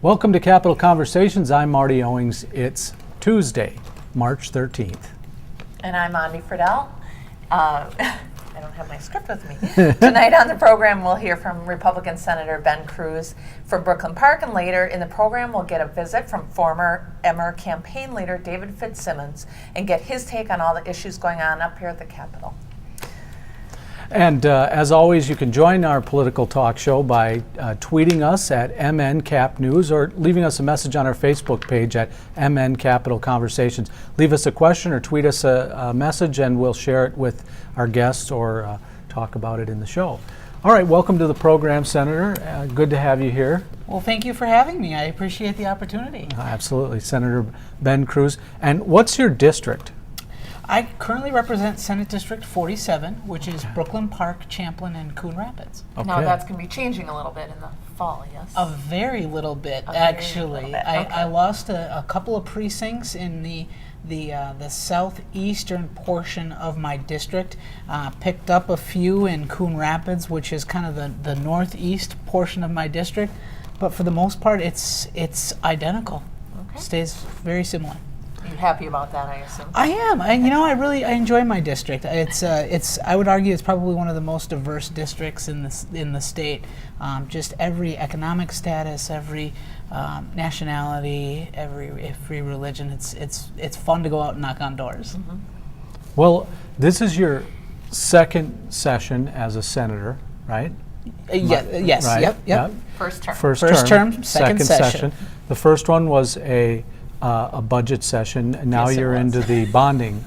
Welcome to Capital Conversations. I'm Marty Owings. It's Tuesday, March 13th. And I'm Ahndi Fridell. I don't have my script with me. Tonight on the program, we'll hear from Republican Senator Ben Kruse from Brooklyn Park, and later in the program, we'll get a visit from former Emmer campaign leader David Fitzsimmons and get his take on all the issues going on up here at the Capitol. And as always, you can join our political talk show by tweeting us at MNCapNews or leaving us a message on our Facebook page at MN Capital Conversations. Leave us a question or tweet us a message and we'll share it with our guests or talk about it in the show. All right, welcome to the program, Senator. Good to have you here. Well, thank you for having me. I appreciate the opportunity. Absolutely, Senator Ben Kruse. And what's your district? I currently represent Senate District 47, which is Brooklyn Park, Champlin, and Coon Rapids. Okay. Now that's going to be changing a little bit in the fall, yes? A very little bit, A very actually. little bit, okay. I lost a couple of precincts in the southeastern portion of my district. Picked up a few in Coon Rapids, which is kind of the northeast portion of my district. But for the most part, it's identical. Okay. Stays very similar. Are you happy about that, I assume? I am. I enjoy my district. I would argue it's probably one of the most diverse districts in the state. Just every economic status, every nationality, every religion. It's fun to go out and knock on doors. Mm-hmm. Well, this is your second session as a senator, right? Yes. Right. Yep. First term. First term, second session. The first one was a budget session, and now Yes, it you're was. into the bonding.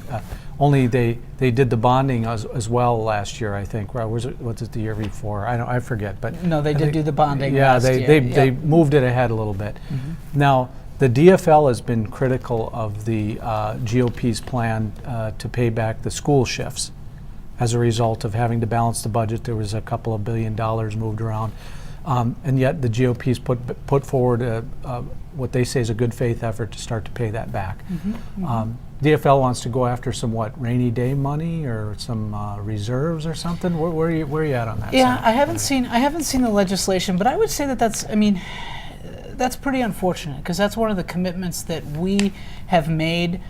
Only they did the bonding as well last year, I think. Right? Was it the year before? I forget. But No, they I did think- do the bonding Yeah, last year. they Yep. moved it ahead a little bit. Mm-hmm. Now the DFL has been critical of the GOP's plan to pay back the school shifts as a result of having to balance the budget. There was a couple of $1 billion moved around. And yet the GOP's put forward what they say is a good faith effort to start to pay that back. Mm-hmm. DFL wants to go after some rainy day money or some reserves or something. Where are you at on that? Yeah, Senator? I haven't seen the legislation, but I would say that's pretty unfortunate because that's one of the commitments that we have made.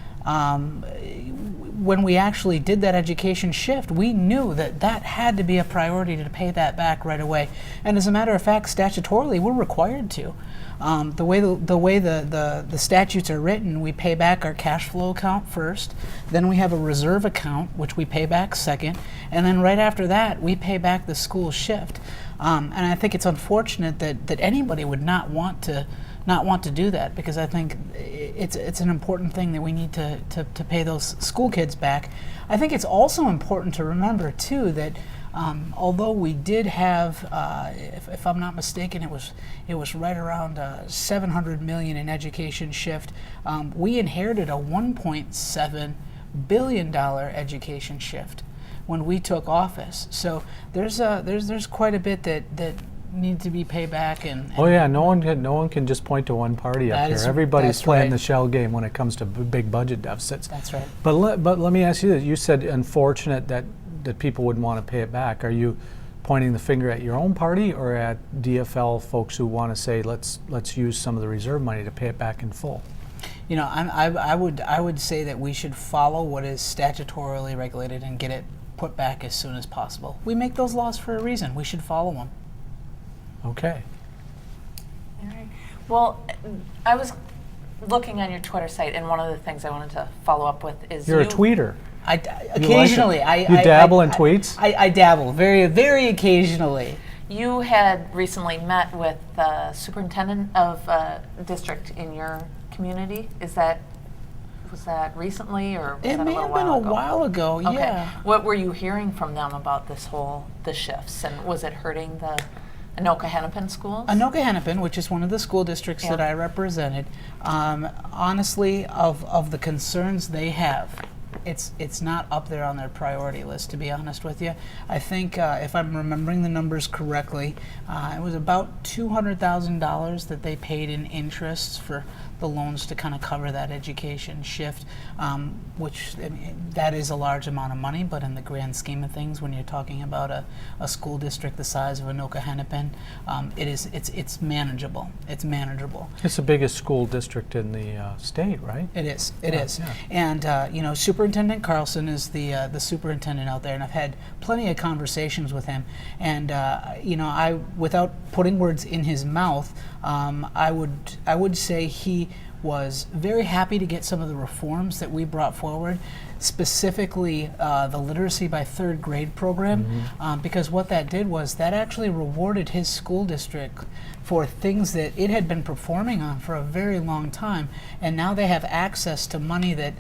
When we actually did that education shift, we knew that had to be a priority to pay that back right away. And as a matter of fact, statutorily, we're required to. The way the statutes are written, we pay back our cash flow account first, then we have a reserve account, which we pay back second, and then right after that, we pay back the school shift. And I think it's unfortunate that anybody would not want to do that, because I think it's an important thing that we need to pay those school kids back. I think it's also important to remember too that although we did have, if I'm not mistaken, it was right around $700 million in education shift. We inherited a $1.7 billion education shift when we took office. So there's quite a bit that need to be paid back. And Oh yeah, no one can just point to one party up here. Everybody's that's playing right. the shell game when it comes to big budget deficits. That's right. But let me ask you this. You said unfortunate that people wouldn't want to pay it back. Are you pointing the finger at your own party or at DFL folks who want to say let's use some of the reserve money to pay it back in full? You know, I would say that we should follow what is statutorily regulated and get it put back as soon as possible. We make those laws for a reason. We should follow them. Okay. All right. Well, I was looking on your Twitter site, and one of the things I wanted to follow up with is You're a tweeter. Occasionally, You dabble in tweets? I dabble very, very occasionally. you had recently met with the superintendent of a district in your community. Was that recently, or was It that may a little have been while a ago? while ago. Okay. Yeah. What were you hearing from them about the shifts, and was it hurting the Anoka-Hennepin schools? Anoka-Hennepin, which is one of the school districts Yeah. that I represented, honestly, of the concerns they have it's not up there on their priority list, to be honest with you. I think if I'm remembering the numbers correctly, it was about $200,000 that they paid in interests for the loans to kind of cover that education shift, which I mean, that is a large amount of money, but in the grand scheme of things, when you're talking about a school district the size of Anoka Hennepin, it's manageable. It's manageable. It's the biggest school district in the state, right? It is. It is. Yeah. And you know, Superintendent Carlson is the superintendent out there, and I've had plenty of conversations with him. And you know, without putting words in his mouth, I would say he was very happy to get some of the reforms that we brought forward, specifically the literacy by third grade program, because what that did was that actually rewarded his school district for things that it had been performing on for a very long time, and now they have access to money that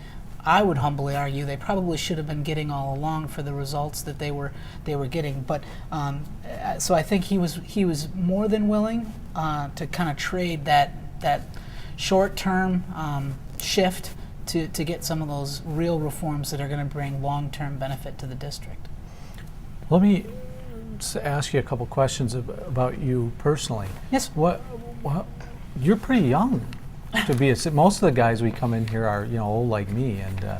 I would humbly argue they probably should have been getting all along for the results that they were getting. But so I think he was more than willing to kind of trade that short-term shift to get some of those real reforms that are going to bring long-term benefit to the district. Let me ask you a couple questions about you personally. Yes. What you're pretty young to be most of the guys we come in here are, you know, old like me, and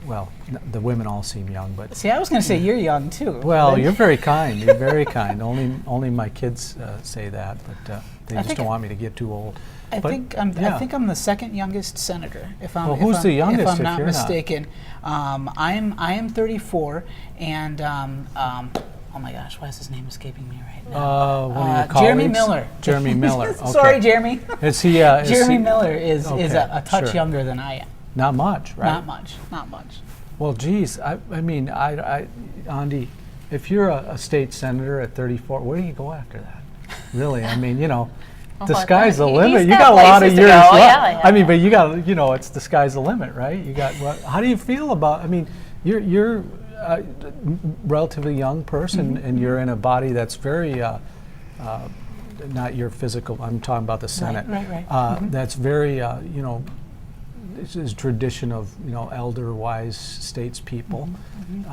well, the women all seem young, but see, I was going to say you're young too. well, you're very kind. You're very kind. Only my kids say that, but they just don't want me to get too old. I think I'm the second youngest senator. If I'm, well, who's the youngest? If I'm if not you're mistaken, I am 34, and oh my gosh, why is his name escaping me right now? One of your colleagues? Jeremy Miller. Jeremy Miller. Okay. Sorry, Jeremy. Is he? Jeremy Miller is okay, a touch sure. younger than I am. Not much, right? Not much. Not much. Well, geez, I mean, Ahndi, if you're a state senator at 34, where do you go after that? Really, I mean, you know, the sky's the limit. You got a lot of years left. Yeah, I mean, but you got, you know, it's the sky's the limit, right? You got. How do you feel about? I mean, you're a relatively young person, and you're in a body that's very, not your physical. I'm talking about the Senate. Right. That's very, you know. This is tradition of, you know, elder, wise statespeople.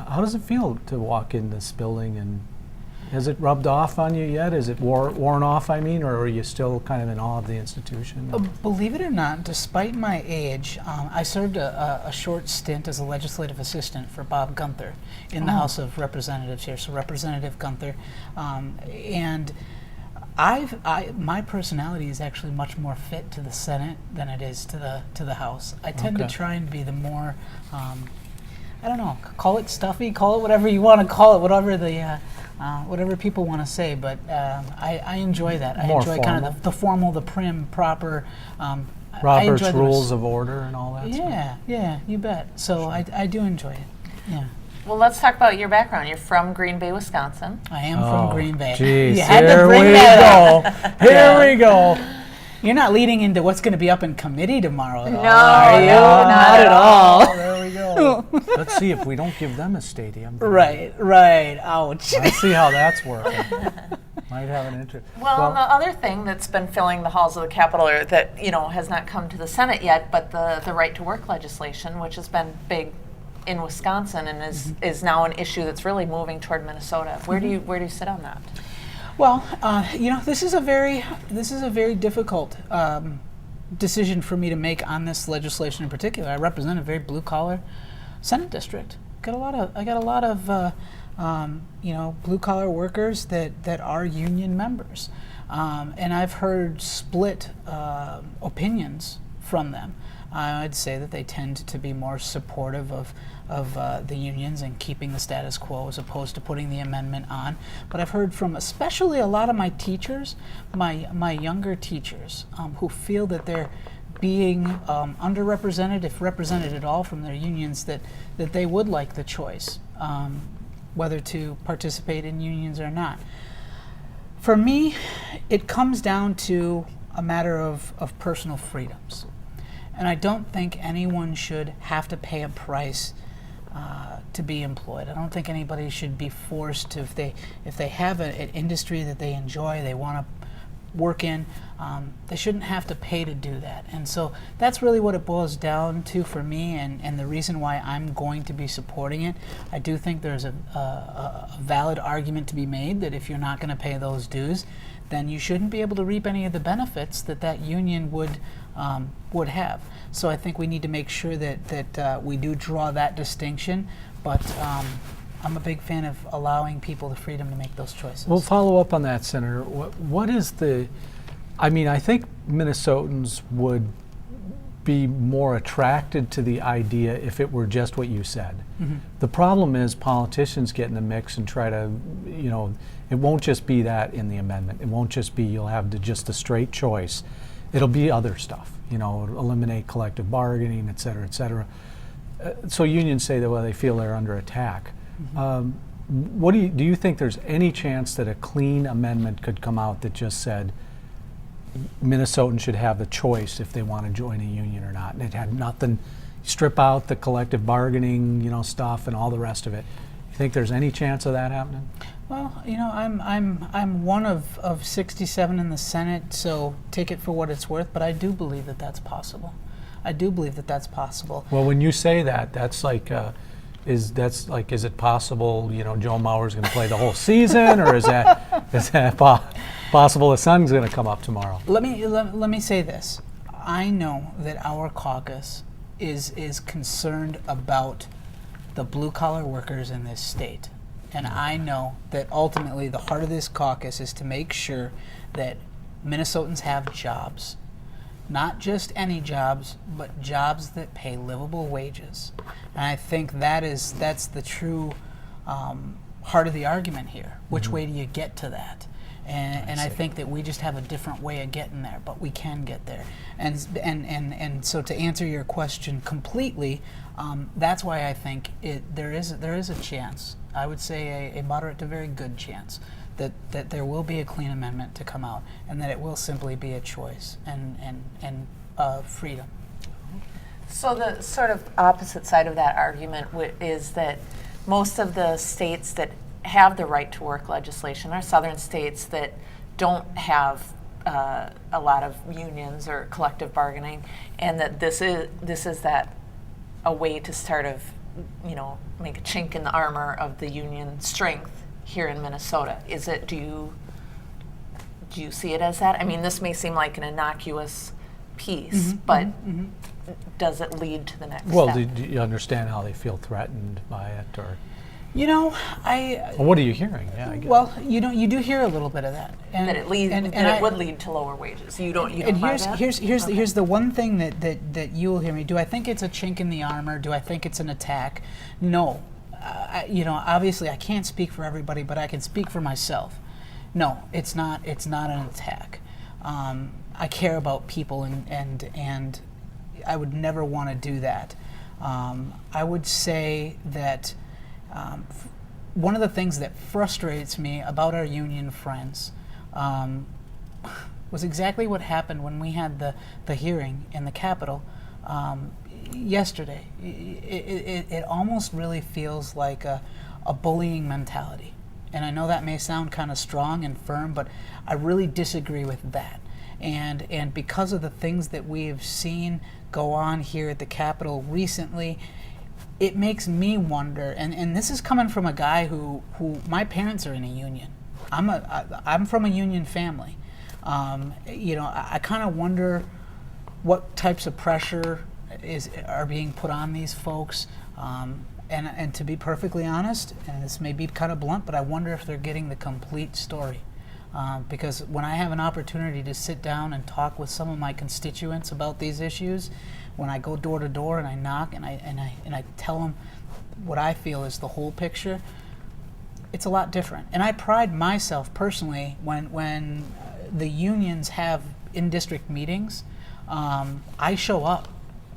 How does it feel to walk in this building, and has it rubbed off on you yet? Is it worn off, I mean, or are you still kind of in awe of the institution? Believe it or not, despite my age, I served a short stint as a legislative assistant for Bob Gunther in the House of Representatives here, so Representative Gunther, and my personality is actually much more fit to the Senate than it is to the House. I tend to try and be the more, I don't know, call it stuffy, call it whatever you want to call it, whatever people want to say. But I enjoy that. I More enjoy formal. kind of the formal, the prim, proper. Robert's Rules of Order and all that stuff. Yeah, you bet. So I do enjoy it. Yeah. Well, let's talk about your background. You're from Green Bay, Wisconsin. I am from Green Bay. Geez, You had to here bring we that up. go. Here we go. You're not leading into what's going to be up in committee tomorrow at all, No, are you? not at all. There we go. Let's see if we don't give them a stadium. Right. Ouch. Let's see how that's working. Might have an interest. Well, and the other thing that's been filling the halls of the Capitol, or that, you know, has not come to the Senate yet, but the right to work legislation, which has been big in Wisconsin and is now an issue that's really moving toward Minnesota. Where do you sit on that? Well, you know, this is a very difficult decision for me to make on this legislation in particular. I represent a very blue collar Senate district. I got a lot of you know, blue collar workers that are union members, and I've heard split opinions from them. I'd say that they tend to be more supportive of the unions and keeping the status quo as opposed to putting the amendment on. But I've heard from especially a lot of my teachers, my younger teachers, who feel that they're being underrepresented, if represented at all, from their unions, that they would like the choice, whether to participate in unions or not. For me, it comes down to a matter of personal freedoms. And I don't think anyone should have to pay a price to be employed. I don't think anybody should be forced to, if they have an industry that they enjoy, they want to work in. They shouldn't have to pay to do that. And so that's really what it boils down to for me, and the reason why I'm going to be supporting it. I do think there's a valid argument to be made that if you're not going to pay those dues, then you shouldn't be able to reap any of the benefits that that union would have. So I think we need to make sure that we do draw that distinction, but I'm a big fan of allowing people the freedom to make those choices. We'll follow up on that, Senator. What is the, I mean, I think Minnesotans would be more attracted to the idea if it were just what you said. Mm-hmm. The problem is politicians get in the mix and try to, you know, it won't just be that in the amendment. It won't just be you'll have just a straight choice. It'll be other stuff, you know, eliminate collective bargaining, et cetera, et cetera. So unions say that, well, they feel they're under attack. Mm-hmm. What do you think there's any chance that a clean amendment could come out that just said Minnesotans should have the choice if they want to join a union or not, and it had nothing, strip out the collective bargaining, you know, stuff and all the rest of it? You think there's any chance of that happening? Well, you know, I'm one of 67 in the Senate, so take it for what it's worth. But I do believe that that's possible. I do believe that that's possible. Well, when you say that, that's like, is it possible? You know, Joe Mauer's going to play the whole season, or is that possible? The sun's going to come up tomorrow. Let me say this. I know that our caucus is concerned about the blue collar workers in this state. And I know that ultimately the heart of this caucus is to make sure that Minnesotans have jobs. Not just any jobs, but jobs that pay livable wages. And I think that's the true heart of the argument here. Which way do you get to that? And I think that we just have a different way of getting there, but we can get there. And so to answer your question completely, that's why I think there is a chance. I would say a moderate to very good chance that there will be a clean amendment to come out, and that it will simply be a choice and freedom. So the sort of opposite side of that argument is that most of the states that have the right to work legislation are southern states that don't have a lot of unions or collective bargaining, and that this is that a way to start of, you know, make a chink in the armor of the union strength here in Minnesota. Is it? Do you see it as that? I mean, this may seem like an innocuous piece, but does it lead to the next step? Well, do you understand how they feel threatened by it, or? You know, Well, what are you hearing? Yeah, I guess. Well, you do hear a little bit of that, and That it would lead to lower wages. You don't And buy that? here's the one thing that you will hear me. Do I think it's a chink in the armor? Do I think it's an attack? No. You know, obviously I can't speak for everybody, but I can speak for myself. No, it's not an attack. I care about people, and I would never want to do that. I would say that one of the things that frustrates me about our union friends was exactly what happened when we had the hearing in the Capitol yesterday. It almost really feels like a bullying mentality. And I know that may sound kind of strong and firm, but I really disagree with that. And because of the things that we have seen go on here at the Capitol recently, it makes me wonder, and this is coming from a guy who my parents are in a union. I'm from a union family. You know, I kind of wonder what types of pressure are being put on these folks. And to be perfectly honest, and this may be kind of blunt, but I wonder if they're getting the complete story. Because when I have an opportunity to sit down and talk with some of my constituents about these issues, when I go door to door and I knock and I tell them what I feel is the whole picture, it's a lot different. And I pride myself personally when the unions have in-district meetings. I show up.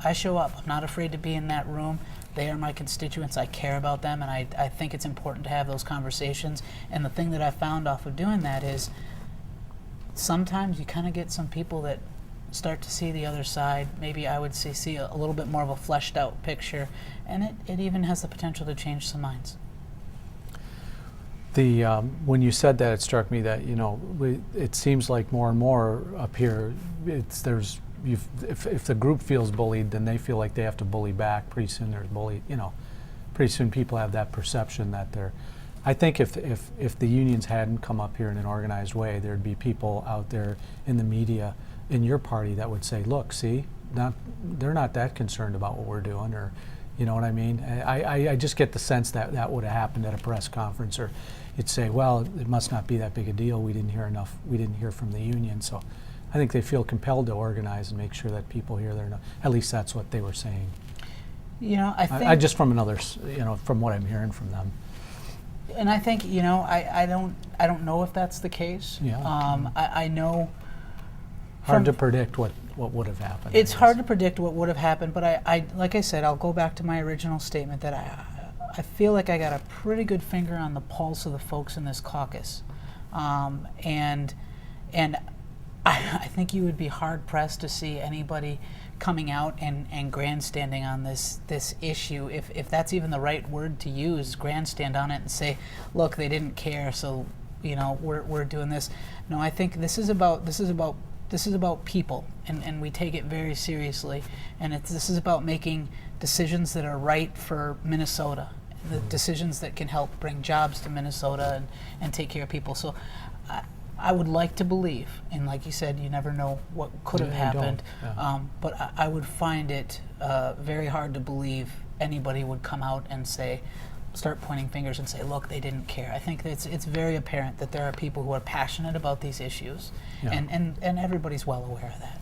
I'm not afraid to be in that room. They are my constituents. I care about them, and I think it's important to have those conversations. And the thing that I found off of doing that is sometimes you kind of get some people that start to see the other side. Maybe I would see a little bit more of a fleshed out picture, and it even has the potential to change some minds. When you said that, it struck me that it seems like more and more up here, if the group feels bullied, then they feel like they have to bully back. Pretty soon there's pretty soon people have that perception that they're. I think if the unions hadn't come up here in an organized way, there'd be people out there in the media in your party that would say, look, see, they're not that concerned about what we're doing, or you know what I mean? I just get the sense that that would have happened at a press conference, or you'd say, well, it must not be that big a deal. We didn't hear from the union. So I think they feel compelled to organize and make sure that people hear at least that's what they were saying. I think I just from from what I'm hearing from them. And I think I don't know if that's the case. Yeah. I know. Hard to predict what would have happened. It's hard to predict what would have happened, but I like I said, I'll go back to my original statement that I feel like I got a pretty good finger on the pulse of the folks in this caucus, and I think you would be hard pressed to see anybody coming out and grandstanding on this issue, if that's even the right word to use, grandstand on it and say, look, they didn't care, so we're doing this. No, I think this is about people, and we take it very seriously, and this is about making decisions that are right for Minnesota, the decisions that can help bring jobs to Minnesota and take care of people. So I would like to believe, and like you said, you never know what could have happened, but I would find it very hard to believe anybody would come out and start pointing fingers and say, look, they didn't care. I think it's very apparent that there are people who are passionate about these issues, and everybody's well aware of that.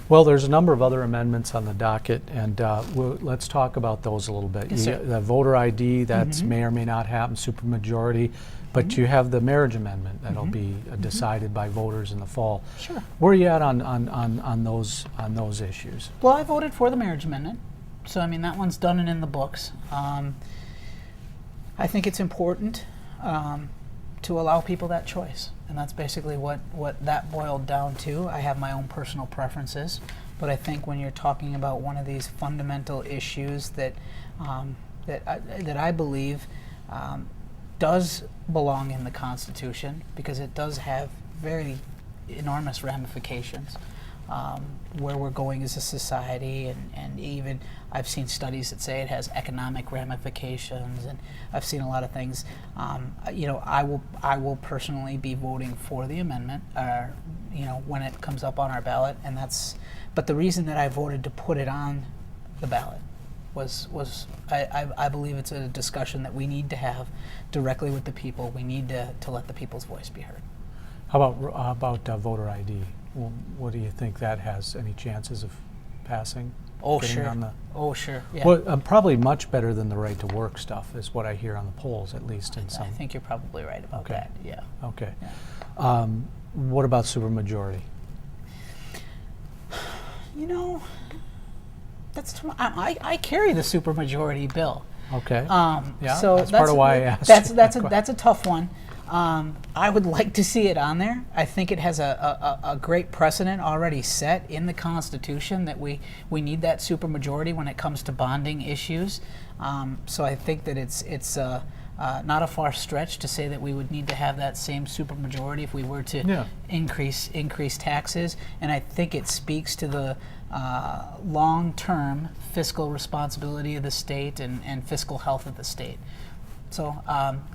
Well, there's a number of other amendments on the docket, and let's talk about those a little bit. Yes, sir. The voter ID, that may or may not happen, supermajority, but you have the marriage amendment that'll be decided by voters in the fall. Sure. Where are you at on those issues? Well, I voted for the marriage amendment, so I mean that one's done and in the books. I think it's important to allow people that choice, and that's basically what that boiled down to. I have my own personal preferences, but I think when you're talking about one of these fundamental issues that I believe does belong in the Constitution, because it does have very enormous ramifications, where we're going as a society, and even I've seen studies that say it has economic ramifications, and I've seen a lot of things. I will personally be voting for the amendment, when it comes up on our ballot, but the reason that I voted to put it on the ballot was I believe it's a discussion that we need to have directly with the people. We need to let the people's voice be heard. How about voter ID? Well, what do you think that has any chances of passing? Oh, Getting sure. on the, Oh, sure. Yeah. well, probably much better than the right to work stuff is what I hear on the polls, at least in some. I think you're probably right about Okay. that. Yeah. Okay. Yeah. What about supermajority? I carry the supermajority bill. Okay. Yeah, So that's part of why I asked. That's a tough one. I would like to see it on there. I think it has a great precedent already set in the Constitution that we need that supermajority when it comes to bonding issues. So I think that it's not a far stretch to say that we would need to have that same supermajority if we were to increase taxes. And I think it speaks to the long-term fiscal responsibility of the state and fiscal health of the state. So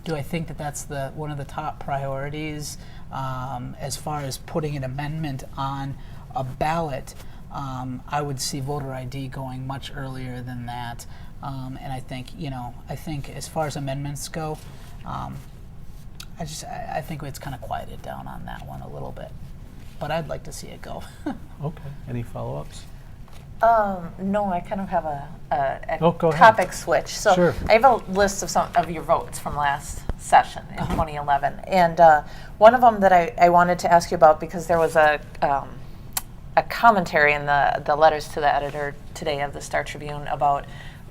do I think that that's one of the top priorities as far as putting an amendment on a ballot? I would see voter ID going much earlier than that. And I think as far as amendments go, I think it's kind of quieted down on that one a little bit. But I'd like to see it go. Okay. Any follow-ups? No, I kind of have a go ahead. topic switch. So Sure. I have a list of some of your votes from last session in 2011, and one of them that I wanted to ask you about, because there was a commentary in the letters to the editor today of the Star Tribune about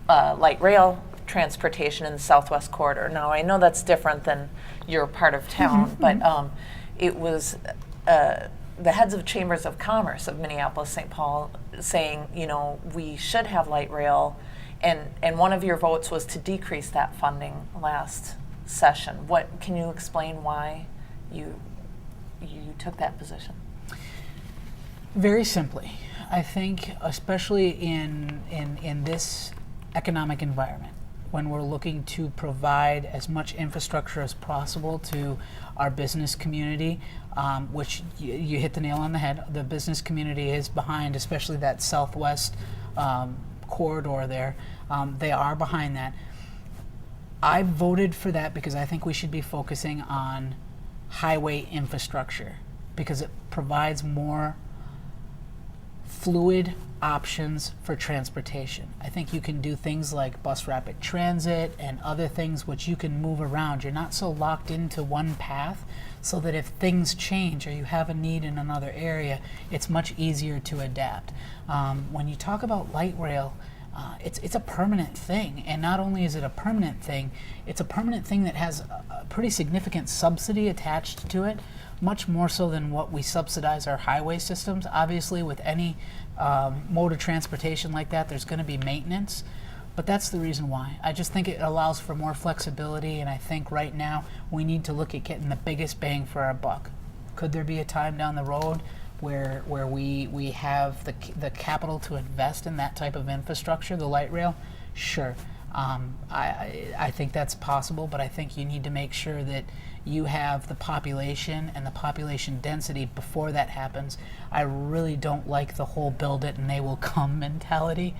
light rail transportation in the Southwest Corridor. Now I know that's different than your part of town, but it was the heads of chambers of commerce of Minneapolis, St. Paul, saying, we should have light rail, and one of your votes was to decrease that funding last session. What can you explain why you took that position? Very simply, I think, especially in this economic environment, when we're looking to provide as much infrastructure as possible to our business community, which you hit the nail on the head. The business community is behind, especially that southwest corridor there. They are behind that. I voted for that because I think we should be focusing on highway infrastructure because it provides more fluid options for transportation. I think you can do things like bus rapid transit and other things which you can move around. You're not so locked into one path, so that if things change or you have a need in another area, it's much easier to adapt. When you talk about light rail, it's a permanent thing, and not only is it a permanent thing, it's a permanent thing that has a pretty significant subsidy attached to it, much more so than what we subsidize our highway systems. Obviously, with any mode of transportation like that, there's going to be maintenance, but that's the reason why. I just think it allows for more flexibility, and I think right now we need to look at getting the biggest bang for our buck. Could there be a time down the road where we have the capital to invest in that type of infrastructure, the light rail? Sure. I think that's possible, but I think you need to make sure that you have the population and the population density before that happens. I really don't like the whole build it and they will come mentality,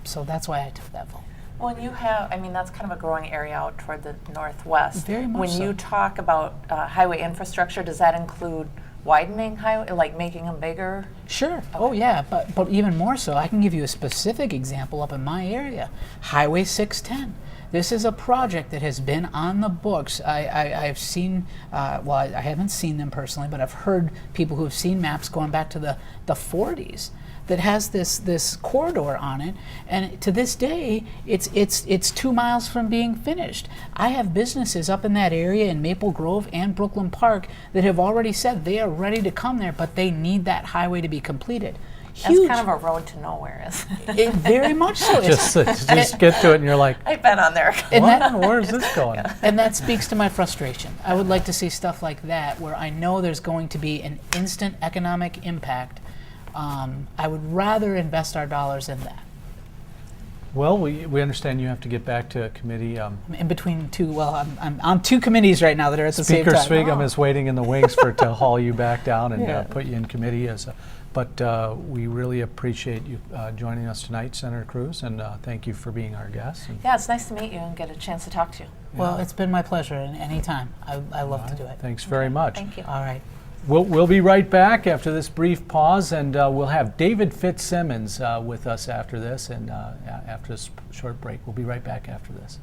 so that's why I took that vote. Well, and you have, I mean, that's kind of a growing area out toward the northwest. Very much When so. you talk about highway infrastructure, does that include widening highway, like making them bigger? Sure. Oh yeah, but even more so, I can give you a specific example up in my area, Highway 610. This is a project that has been on the books. I've seen, well, I haven't seen them personally, but I've heard people who have seen maps going back to the 40s that has this corridor on it, and to this day, it's 2 miles from being finished. I have businesses up in that area in Maple Grove and Brooklyn Park that have already said they are ready to come there, but they need that highway to be completed. Huge. That's kind of a road to nowhere, isn't It very much so. Just get to it and you're like, I've been on there. And that, where's this going? and that speaks to my frustration. I would like to see stuff like that where I know there's going to be an instant economic impact. I would rather invest our dollars in that. Well, we understand you have to get back to a committee. In between two, well, I'm on two committees right now that are at the same Speaker time. Swigum is waiting in the wings to haul you back down and Yeah. put you in committee. But we really appreciate you joining us tonight, Senator Kruse, and thank you for being our guest. And Yeah, it's nice to meet you and get a chance to talk to you. Well, it's been my pleasure, and anytime. I love to do it. thanks very much. Thank you. All right. We'll be right back after this brief pause, and we'll have David Fitzsimmons with us after this, and after this short break. We'll be right back after this.